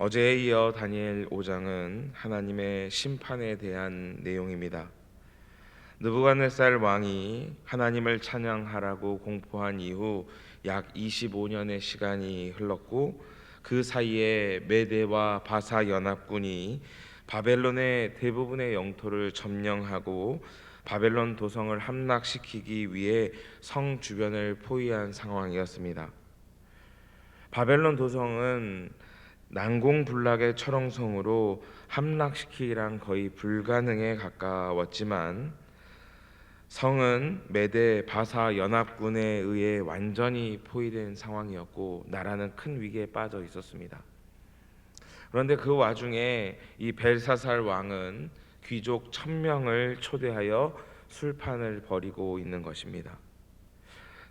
어제에 이어 다니엘 5장은 하나님의 심판에 대한 내용입니다. 느부갓네살 왕이 하나님을 찬양하라고 공포한 이후 약 25년의 시간이 흘렀고, 그 사이에 메대와 바사 연합군이 바벨론의 대부분의 영토를 점령하고 바벨론 도성을 함락시키기 위해 성 주변을 포위한 상황이었습니다. 바벨론 도성은 난공불락의 철옹성으로 함락시키기란 거의 불가능에 가까웠지만, 성은 메대 바사 연합군에 의해 완전히 포위된 상황이었고 나라는 큰 위기에 빠져 있었습니다. 그런데 그 와중에 이 벨사살 왕은 귀족 1000명을 초대하여 술판을 벌이고 있는 것입니다.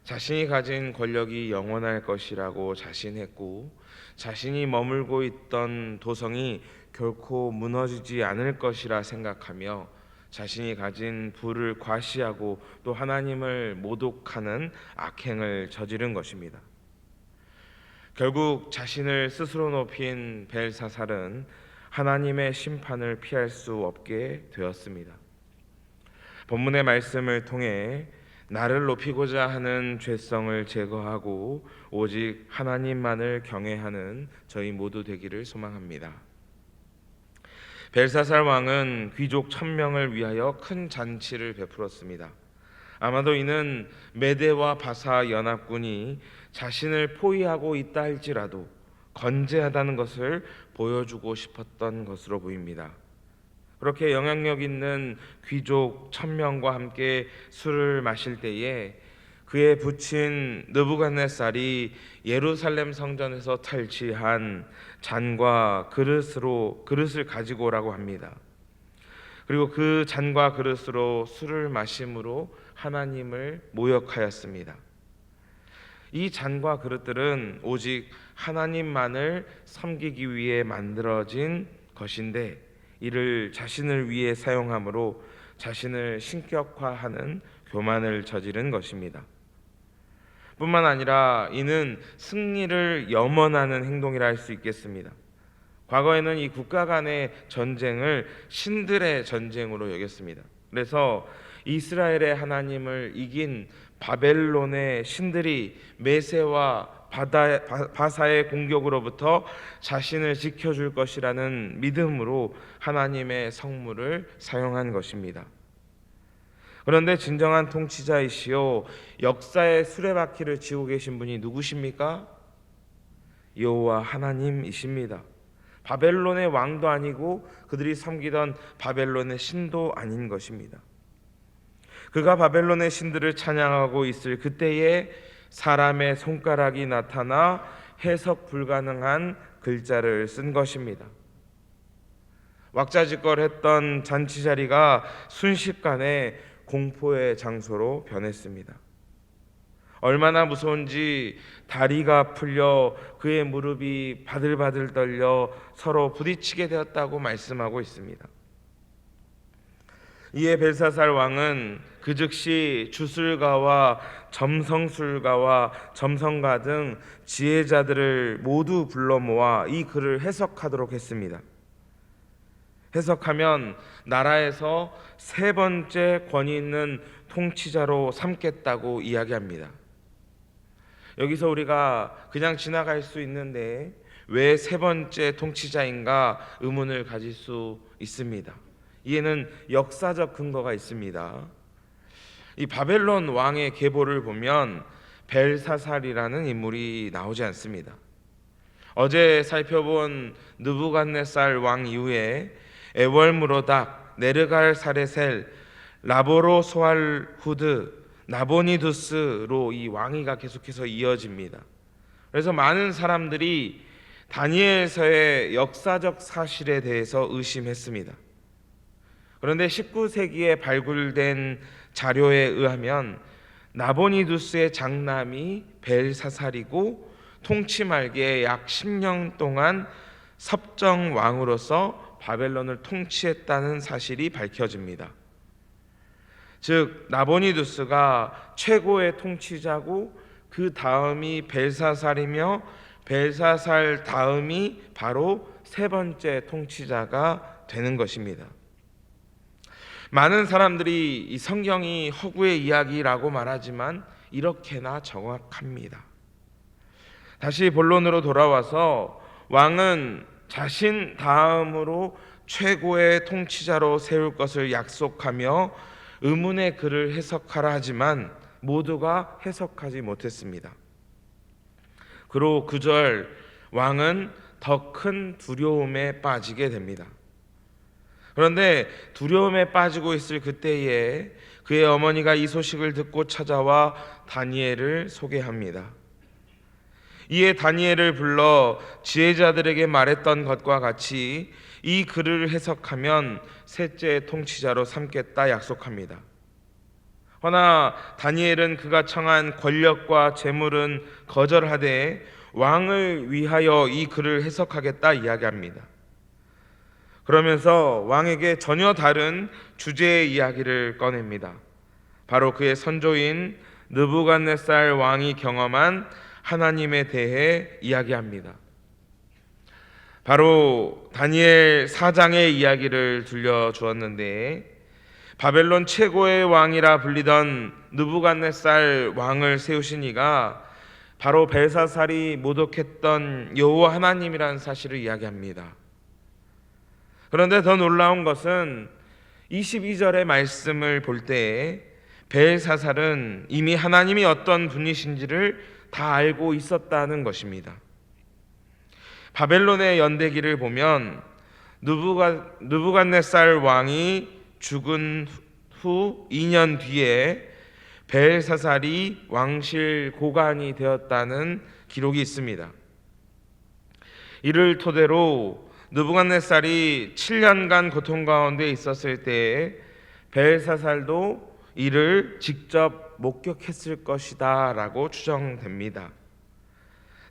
자신이 가진 권력이 영원할 것이라고 자신했고, 자신이 머물고 있던 도성이 결코 무너지지 않을 것이라 생각하며 자신이 가진 부를 과시하고 또 하나님을 모독하는 악행을 저지른 것입니다. 결국 자신을 스스로 높인 벨사살은 하나님의 심판을 피할 수 없게 되었습니다. 본문의 말씀을 통해 나를 높이고자 하는 죄성을 제거하고 오직 하나님만을 경외하는 저희 모두 되기를 소망합니다. 벨사살 왕은 귀족 1000명을 위하여 큰 잔치를 베풀었습니다. 아마도 이는 메대와 바사 연합군이 자신을 포위하고 있다 할지라도 건재하다는 것을 보여주고 싶었던 것으로 보입니다. 그렇게 영향력 있는 귀족 1000명과 함께 술을 마실 때에 그의 부친 느부갓네살이 예루살렘 성전에서 탈취한 잔과 그릇을 가지고 오라고 합니다. 그리고 그 잔과 그릇으로 술을 마심으로 하나님을 모욕하였습니다. 이 잔과 그릇들은 오직 하나님만을 섬기기 위해 만들어진 것인데, 이를 자신을 위해 사용함으로 자신을 신격화하는 교만을 저지른 것입니다. 뿐만 아니라 이는 승리를 염원하는 행동이라 할 수 있겠습니다. 과거에는 이 국가 간의 전쟁을 신들의 전쟁으로 여겼습니다. 그래서 이스라엘의 하나님을 이긴 바벨론의 신들이 메세와 바사의 공격으로부터 자신을 지켜줄 것이라는 믿음으로 하나님의 성물을 사용한 것입니다. 그런데 진정한 통치자이시오 역사의 수레바퀴를 쥐고 계신 분이 누구십니까? 여호와 하나님이십니다. 바벨론의 왕도 아니고 그들이 섬기던 바벨론의 신도 아닌 것입니다. 그가 바벨론의 신들을 찬양하고 있을 그때에 사람의 손가락이 나타나 해석 불가능한 글자를 쓴 것입니다. 왁자지껄했던 잔치 자리가 순식간에 공포의 장소로 변했습니다. 얼마나 무서운지 다리가 풀려 그의 무릎이 바들바들 떨려 서로 부딪히게 되었다고 말씀하고 있습니다. 이에 벨사살 왕은 그 즉시 주술가와 점성술가와 점성가 등 지혜자들을 모두 불러 모아 이 글을 해석하도록 했습니다. 해석하면 나라에서 세 번째 권위 있는 통치자로 삼겠다고 이야기합니다. 여기서 우리가 그냥 지나갈 수 있는데 왜 세 번째 통치자인가 의문을 가질 수 있습니다. 이에는 역사적 근거가 있습니다. 이 바벨론 왕의 계보를 보면 벨사살이라는 인물이 나오지 않습니다. 어제 살펴본 느부갓네살 왕 이후에 에월무로닥, 네르갈사레셀, 라보로소알후드, 나보니두스로 이 왕위가 계속해서 이어집니다. 그래서 많은 사람들이 다니엘서의 역사적 사실에 대해서 의심했습니다. 그런데 19세기에 발굴된 자료에 의하면 나보니두스의 장남이 벨사살이고 통치 말기에 약 10년 동안 섭정왕으로서 바벨론을 통치했다는 사실이 밝혀집니다. 즉 나보니두스가 최고의 통치자고 그 다음이 벨사살이며 벨사살 다음이 바로 세 번째 통치자가 되는 것입니다. 많은 사람들이 이 성경이 허구의 이야기라고 말하지만 이렇게나 정확합니다. 다시 본론으로 돌아와서 왕은 자신 다음으로 최고의 통치자로 세울 것을 약속하며 의문의 글을 해석하라 하지만 모두가 해석하지 못했습니다. 그로 9절 왕은 더 큰 두려움에 빠지게 됩니다. 그런데 두려움에 빠지고 있을 그때에 그의 어머니가 이 소식을 듣고 찾아와 다니엘을 소개합니다. 이에 다니엘을 불러 지혜자들에게 말했던 것과 같이 이 글을 해석하면 셋째 통치자로 삼겠다 약속합니다. 허나 다니엘은 그가 청한 권력과 재물은 거절하되 왕을 위하여 이 글을 해석하겠다 이야기합니다. 그러면서 왕에게 전혀 다른 주제의 이야기를 꺼냅니다. 바로 그의 선조인 느부갓네살 왕이 경험한 하나님에 대해 이야기합니다. 바로 다니엘 4장의 이야기를 들려주었는데 바벨론 최고의 왕이라 불리던 느부갓네살 왕을 세우신 이가 바로 벨사살이 모독했던 여호와 하나님이라는 사실을 이야기합니다. 그런데 더 놀라운 것은 22절의 말씀을 볼 때에 벨사살은 이미 하나님이 어떤 분이신지를 다 알고 있었다는 것입니다. 바벨론의 연대기를 보면 느부갓네살 왕이 죽은 후 2년 뒤에 벨사살이 왕실 고관이 되었다는 기록이 있습니다. 이를 토대로 느부갓네살이 7년간 고통 가운데 있었을 때에 벨사살도 이를 직접 목격했을 것이다 라고 추정됩니다.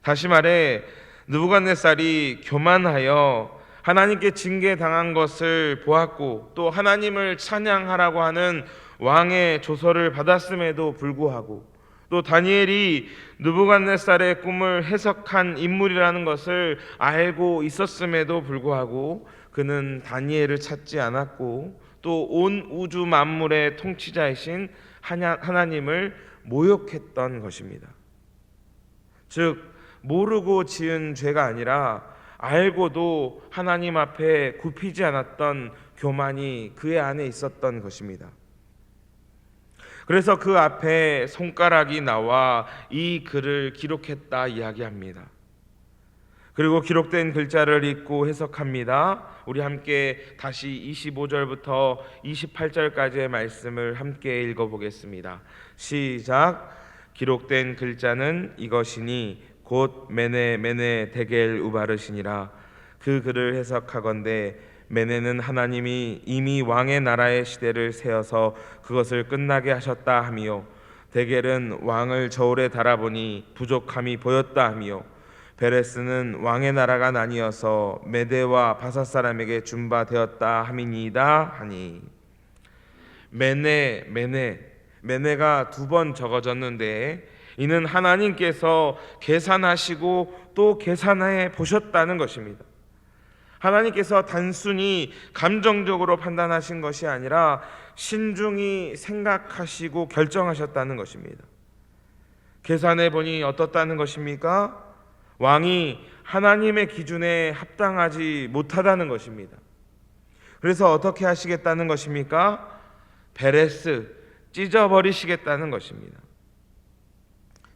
다시 말해 느부갓네살이 교만하여 하나님께 징계당한 것을 보았고 또 하나님을 찬양하라고 하는 왕의 조서를 받았음에도 불구하고 또 다니엘이 느부갓네살의 꿈을 해석한 인물이라는 것을 알고 있었음에도 불구하고 그는 다니엘을 찾지 않았고 또 온 우주 만물의 통치자이신 하나님을 모욕했던 것입니다. 즉 모르고 지은 죄가 아니라 알고도 하나님 앞에 굽히지 않았던 교만이 그의 안에 있었던 것입니다. 그래서 그 앞에 손가락이 나와 이 글을 기록했다 이야기합니다. 그리고 기록된 글자를 읽고 해석합니다. 우리 함께 다시 25절부터 28절까지의 말씀을 함께 읽어보겠습니다. 시작. 기록된 글자는 이것이니 곧 메네 데겔 우바르시니라. 그 글을 해석하건대 메네는 하나님이 이미 왕의 나라의 시대를 세어서 그것을 끝나게 하셨다 하며 데겔은 왕을 저울에 달아보니 부족함이 보였다 하며 베레스는 왕의 나라가 나뉘어서 메대와 바사 사람에게 준바되었다 함이니이다 하니 메네가 2번 적어졌는데 이는 하나님께서 계산하시고 또 계산해 보셨다는 것입니다. 하나님께서 단순히 감정적으로 판단하신 것이 아니라 신중히 생각하시고 결정하셨다는 것입니다. 계산해 보니 어떻다는 것입니까? 왕이 하나님의 기준에 합당하지 못하다는 것입니다. 그래서 어떻게 하시겠다는 것입니까? 베레스, 찢어버리시겠다는 것입니다.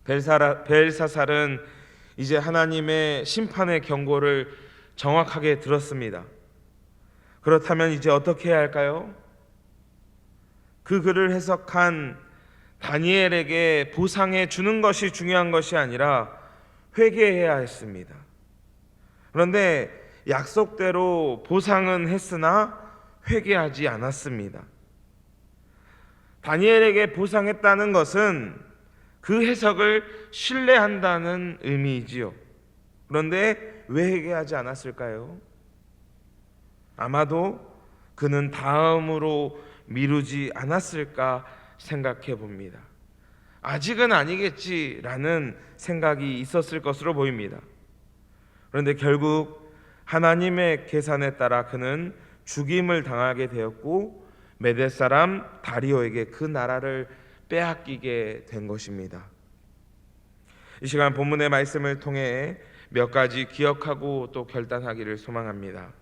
벨사살은 이제 하나님의 심판의 경고를 정확하게 들었습니다. 그렇다면 이제 어떻게 해야 할까요? 그 글을 해석한 다니엘에게 보상해 주는 것이 중요한 것이 아니라 회개해야 했습니다. 그런데 약속대로 보상은 했으나 회개하지 않았습니다. 다니엘에게 보상했다는 것은 그 해석을 신뢰한다는 의미이지요. 그런데 왜 회개하지 않았을까요? 아마도 그는 다음으로 미루지 않았을까 생각해 봅니다. 아직은 아니겠지라는 생각이 있었을 것으로 보입니다. 그런데 결국 하나님의 계산에 따라 그는 죽임을 당하게 되었고 메대 사람 다리오에게 그 나라를 빼앗기게 된 것입니다. 이 시간 본문의 말씀을 통해 몇 가지 기억하고 또 결단하기를 소망합니다.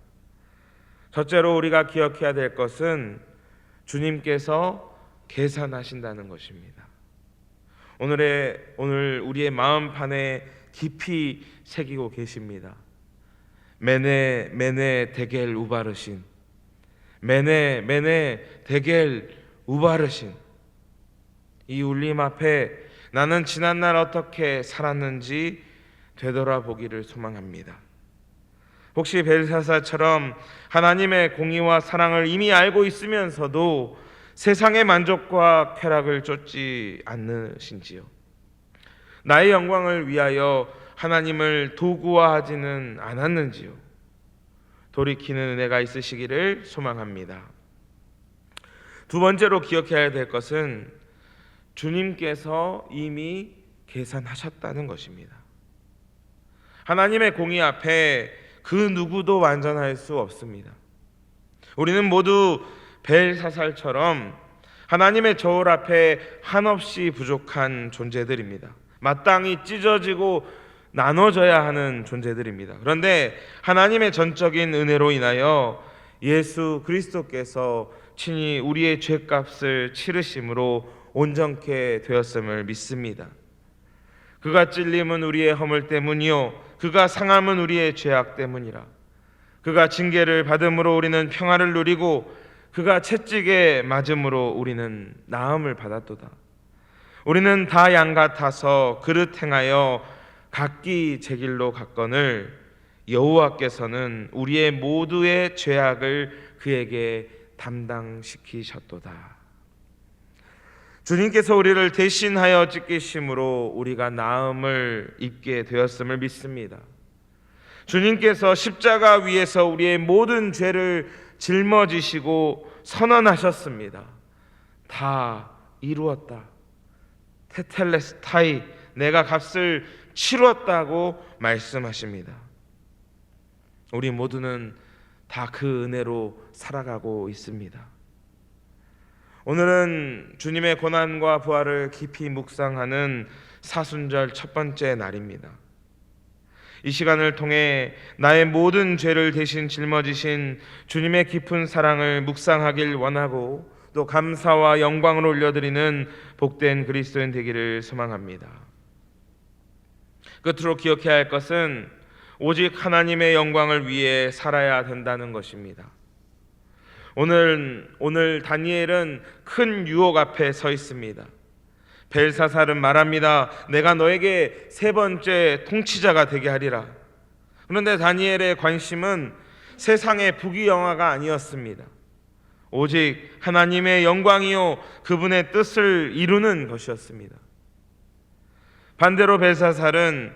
첫째로 우리가 기억해야 될 것은 주님께서 계산하신다는 것입니다. 오늘 우리의 마음판에 깊이 새기고 계십니다. 메네 데겔 우바르신, 메네 데겔 우바르신. 이 울림 앞에 나는 지난날 어떻게 살았는지 되돌아보기를 소망합니다. 혹시 벨사사처럼 하나님의 공의와 사랑을 이미 알고 있으면서도 세상의 만족과 쾌락을 쫓지 않으신지요? 나의 영광을 위하여 하나님을 도구화하지는 않았는지요? 돌이키는 은혜가 있으시기를 소망합니다. 두 번째로 기억해야 될 것은 주님께서 이미 계산하셨다는 것입니다. 하나님의 공의 앞에 그 누구도 완전할 수 없습니다. 우리는 모두 벨사살처럼 하나님의 저울 앞에 한없이 부족한 존재들입니다. 마땅히 찢어지고 나눠져야 하는 존재들입니다. 그런데 하나님의 전적인 은혜로 인하여 예수 그리스도께서 친히 우리의 죄값을 치르심으로 온전케 되었음을 믿습니다. 그가 찔림은 우리의 허물 때문이요 그가 상함은 우리의 죄악 때문이라. 그가 징계를 받음으로 우리는 평화를 누리고 그가 채찍에 맞음으로 우리는 나음을 받았도다. 우리는 다 양 같아서 그릇 행하여 각기 제 길로 갔거늘 여호와께서는 우리의 모두의 죄악을 그에게 담당시키셨도다. 주님께서 우리를 대신하여 찢기심으로 우리가 나음을 입게 되었음을 믿습니다. 주님께서 십자가 위에서 우리의 모든 죄를 짊어지시고 선언하셨습니다. 다 이루었다. 테텔레스타이, 내가 값을 치루었다고 말씀하십니다. 우리 모두는 다 그 은혜로 살아가고 있습니다. 오늘은 주님의 고난과 부활을 깊이 묵상하는 사순절 첫 번째 날입니다. 이 시간을 통해 나의 모든 죄를 대신 짊어지신 주님의 깊은 사랑을 묵상하길 원하고 또 감사와 영광을 올려드리는 복된 그리스도인 되기를 소망합니다. 끝으로 기억해야 할 것은 오직 하나님의 영광을 위해 살아야 된다는 것입니다. 오늘 다니엘은 큰 유혹 앞에 서 있습니다. 벨사살은 말합니다. 내가 너에게 세 번째 통치자가 되게 하리라. 그런데 다니엘의 관심은 세상의 부귀영화가 아니었습니다. 오직 하나님의 영광이요 그분의 뜻을 이루는 것이었습니다. 반대로 벨사살은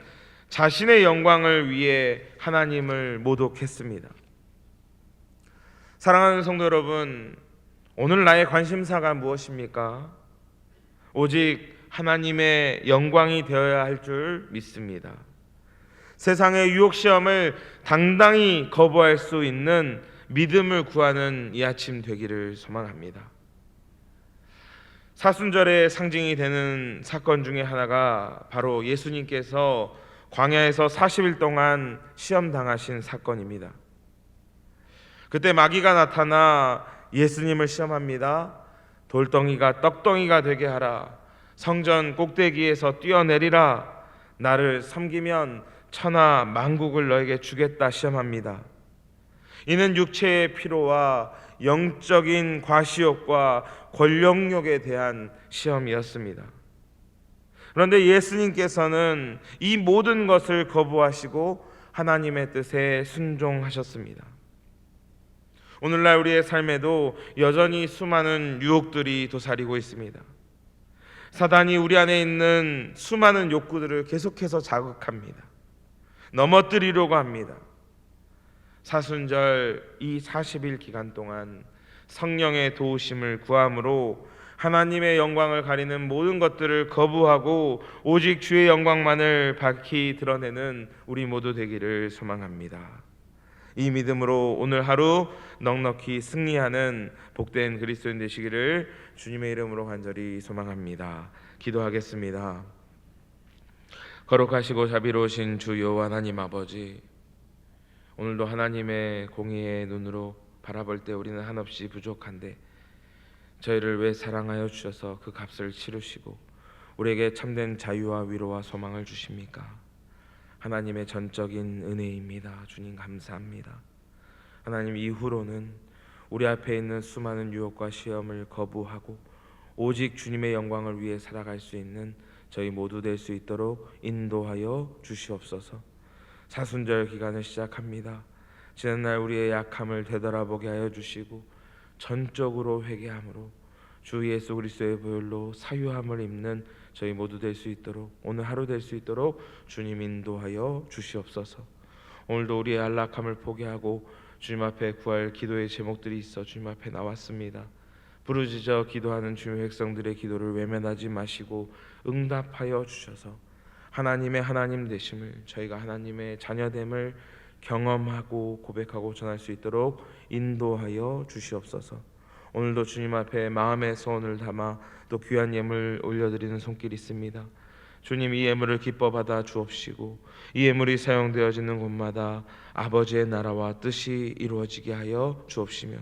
자신의 영광을 위해 하나님을 모독했습니다. 사랑하는 성도 여러분, 오늘 나의 관심사가 무엇입니까? 오직 하나님의 영광이 되어야 할 줄 믿습니다. 세상의 유혹 시험을 당당히 거부할 수 있는 믿음을 구하는 이 아침 되기를 소망합니다. 사순절의 상징이 되는 사건 중에 하나가 바로 예수님께서 광야에서 40일 동안 시험당하신 사건입니다. 그때 마귀가 나타나 예수님을 시험합니다. 돌덩이가 떡덩이가 되게 하라. 성전 꼭대기에서 뛰어내리라. 나를 섬기면 천하 만국을 너에게 주겠다 시험합니다. 이는 육체의 피로와 영적인 과시욕과 권력욕에 대한 시험이었습니다. 그런데 예수님께서는 이 모든 것을 거부하시고 하나님의 뜻에 순종하셨습니다. 오늘날 우리의 삶에도 여전히 수많은 유혹들이 도사리고 있습니다. 사단이 우리 안에 있는 수많은 욕구들을 계속해서 자극합니다. 넘어뜨리려고 합니다. 사순절 이 40일 기간 동안 성령의 도우심을 구함으로 하나님의 영광을 가리는 모든 것들을 거부하고 오직 주의 영광만을 밝히 드러내는 우리 모두 되기를 소망합니다. 이 믿음으로 오늘 하루 넉넉히 승리하는 복된 그리스도인 되시기를 주님의 이름으로 간절히 소망합니다. 기도하겠습니다. 거룩하시고 자비로우신 주 여호와 하나님 아버지, 오늘도 하나님의 공의의 눈으로 바라볼 때 우리는 한없이 부족한데 저희를 왜 사랑하여 주셔서 그 값을 치르시고 우리에게 참된 자유와 위로와 소망을 주십니까? 하나님의 전적인 은혜입니다. 주님 감사합니다. 하나님, 이후로는 우리 앞에 있는 수많은 유혹과 시험을 거부하고 오직 주님의 영광을 위해 살아갈 수 있는 저희 모두 될 수 있도록 인도하여 주시옵소서. 사순절 기간을 시작합니다. 지난날 우리의 약함을 되돌아보게 하여 주시고 전적으로 회개함으로 주 예수 그리스도의 보혈로 사유함을 입는 저희 모두 될 수 있도록, 오늘 하루 될 수 있도록 주님 인도하여 주시옵소서. 오늘도 우리의 안락함을 포기하고 주님 앞에 구할 기도의 제목들이 있어 주님 앞에 나왔습니다. 부르짖어 기도하는 주님의 백성들의 기도를 외면하지 마시고 응답하여 주셔서 하나님의 하나님 되심을, 저희가 하나님의 자녀됨을 경험하고 고백하고 전할 수 있도록 인도하여 주시옵소서. 오늘도 주님 앞에 마음의 소원을 담아 또 귀한 예물 올려드리는 손길이 있습니다. 주님, 이 예물을 기뻐 받아 주옵시고 이 예물이 사용되어지는 곳마다 아버지의 나라와 뜻이 이루어지게 하여 주옵시며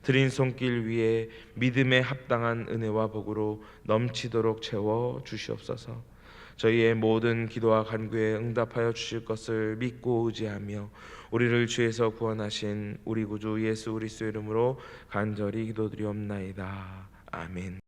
드린 손길 위에 믿음에 합당한 은혜와 복으로 넘치도록 채워 주시옵소서. 저희의 모든 기도와 간구에 응답하여 주실 것을 믿고 의지하며 우리를 죄에서 구원하신 우리 구주 예수 그리스도의 이름으로 간절히 기도드리옵나이다. 아멘.